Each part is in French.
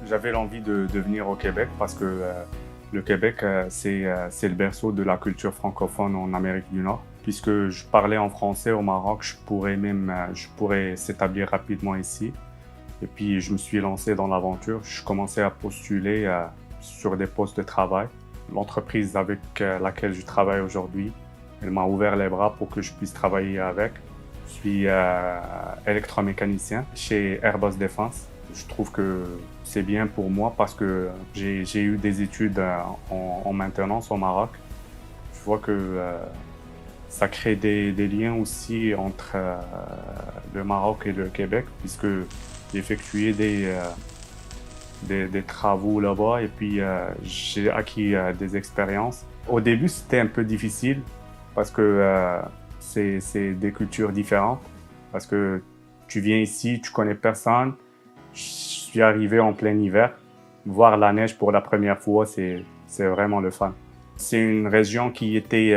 J'avais l'envie de venir au Québec parce que le Québec, c'est le berceau de la culture francophone en Amérique du Nord. Puisque je parlais en français au Maroc, je pourrais s'établir rapidement ici. Et puis, je me suis lancé dans l'aventure. Je commençais à postuler sur des postes de travail. L'entreprise avec laquelle je travaille aujourd'hui, elle m'a ouvert les bras pour que je puisse travailler avec. Je suis électromécanicien chez Airbus Défense. Je trouve que c'est bien pour moi parce que j'ai eu des études en maintenance au Maroc. Je vois que ça crée des liens aussi entre le Maroc et le Québec, puisque j'ai effectué des travaux là-bas et puis j'ai acquis des expériences. Au début, c'était un peu difficile parce que c'est des cultures différentes. Parce que tu viens ici, tu connais personne. Je suis arrivé en plein hiver. Voir la neige pour la première fois, c'est vraiment le fun. C'est une région qui était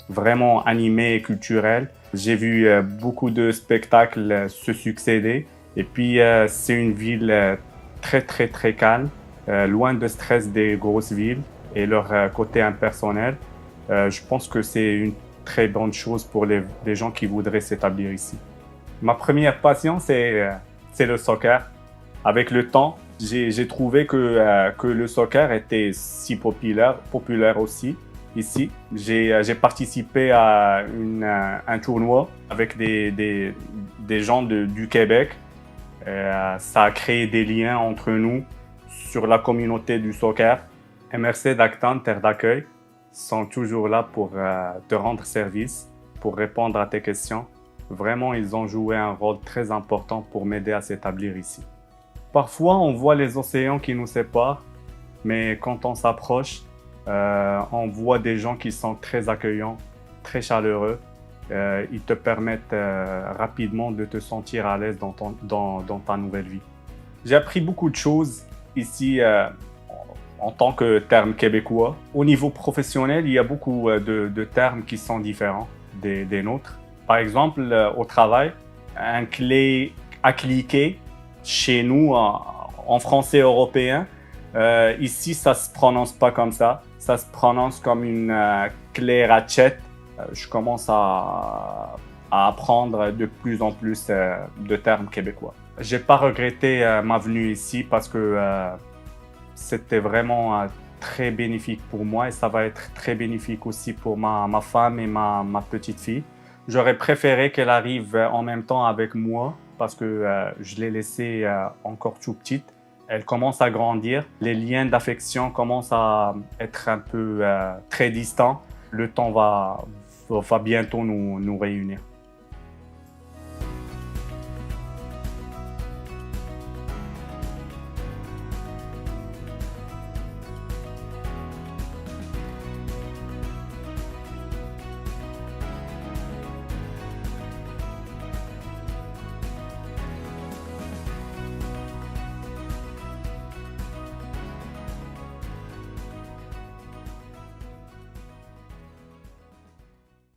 vraiment animée et culturelle. J'ai vu beaucoup de spectacles se succéder. Et puis, c'est une ville très calme, loin de stress des grosses villes et leur côté impersonnel. Je pense que c'est une très bonne chose pour les gens qui voudraient s'établir ici. Ma première passion, c'est le soccer. Avec le temps, j'ai trouvé que le soccer était si populaire aussi ici. J'ai participé à un tournoi avec des gens du Québec. Ça a créé des liens entre nous sur la communauté du soccer. MRC d'Acton, Terre d'accueil, sont toujours là pour te rendre service, pour répondre à tes questions. Vraiment, ils ont joué un rôle très important pour m'aider à s'établir ici. Parfois, on voit les océans qui nous séparent, mais quand on s'approche, on voit des gens qui sont très accueillants, très chaleureux. Ils te permettent rapidement de te sentir à l'aise dans ta nouvelle vie. J'ai appris beaucoup de choses ici en tant que terme québécois. Au niveau professionnel, il y a beaucoup de termes qui sont différents des nôtres. Par exemple, au travail, un clé à cliquer, chez nous, en français européen, ici, ça ne se prononce pas comme ça. Ça se prononce comme une clé ratchet. Je commence à apprendre de plus en plus de termes québécois. Je n'ai pas regretté ma venue ici parce que c'était vraiment très bénéfique pour moi et ça va être très bénéfique aussi pour ma femme et ma petite fille. J'aurais préféré qu'elle arrive en même temps avec moi parce que je l'ai laissée encore tout petite. Elle commence à grandir. Les liens d'affection commencent à être un peu très distants. Le temps va bientôt nous réunir.